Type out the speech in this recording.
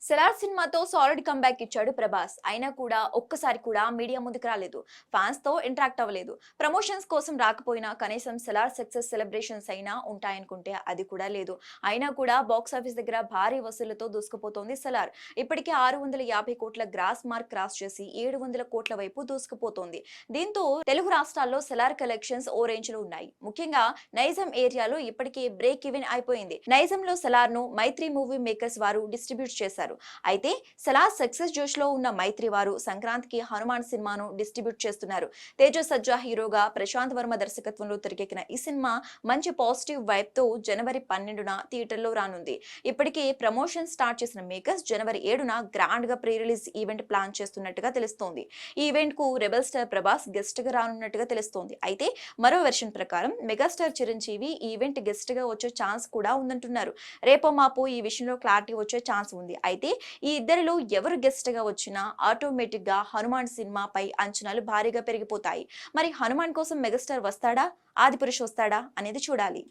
Cellar సినిమాతో solid comeback ఇచ్చాడు ప్రభాస్. అయినా కూడా ఒక్కసారి కూడా మీడియా ముందుకు రాలేదు. ఫ్యాన్స్ తో ఇంటరాక్ట్ అవ్వలేదు. ప్రమోషన్స్ కోసం రాకపోయినా కనీసం సెలార్ సక్సెస్ సెలబ్రేషన్స్ అయినా ఉంటాయనుకుంటే అది కూడా లేదు. అయినా కూడా బాక్స్ ఆఫీస్ దగ్గర భారీ వసూళ్లతో దూసుకుపోతోంది సెలార్. ఇప్పటికే 650 కోట్ల గ్రాస్ మార్క్ క్రాస్ చేసి 700 కోట్ల వైపు దూసుకుపోతోంది. దీంతో తెలుగు రాష్ట్రాల్లో సెలార్ కలెక్షన్స్ ఓ రేంజ్ లో ఉన్నాయి. ముఖ్యంగా నైజాం ఏరియాలో ఇప్పటికే బ్రేక్ ఈవెన్ అయిపోయింది. నైజాంలో సెలార్ ను మైత్రి మూవీ మేకర్స్ వారు డిస్ట్రిబ్యూట్ చేశారు. అయితే సెలార్ సక్సెస్ జోష్ లో ఉన్న మైత్రి వారు సంక్రాంతికి హనుమాన్ సినిమాను డిస్ట్రిబ్యూట్ చేస్తున్నారు. తేజ సజ్జా హీరోగా ప్రశాంత్ వర్మ దర్శకత్వంలో తెరకెక్కిన ఈ సినిమా మంచి పాజిటివ్ వైబ్ తో జనవరి 12న థియేటర్లో రానుంది. ఇప్పటికే ప్రమోషన్ స్టార్ట్ చేసిన మేకర్స్ జనవరి 7న గ్రాండ్ గా ప్రీ రిలీజ్ ఈవెంట్ ప్లాన్ చేస్తున్నట్టుగా తెలుస్తోంది. ఈ ఈవెంట్ కు రెబల్ స్టార్ ప్రభాస్ గెస్ట్ గా రానున్నట్టుగా తెలుస్తోంది. అయితే మరో వెర్షన్ ప్రకారం మెగాస్టార్ చిరంజీవి ఈ ఈవెంట్ గెస్ట్ గా వచ్చే ఛాన్స్ కూడా ఉందంటున్నారు. రేపో మాపో ఈ విషయంలో క్లారిటీ వచ్చే ఛాన్స్ ఉంది. అయితే ఈ ఇద్దరిలో ఎవరు గెస్ట్ గా వచ్చినా ఆటోమేటిక్ గా హనుమాన్ సినిమాపై అంచనాలు భారీగా పెరిగిపోతాయి. మరి హనుమాన్ కోసం మెగాస్టార్ వస్తాడా, ఆదిపురుష్ వస్తాడా అనేది చూడాలి.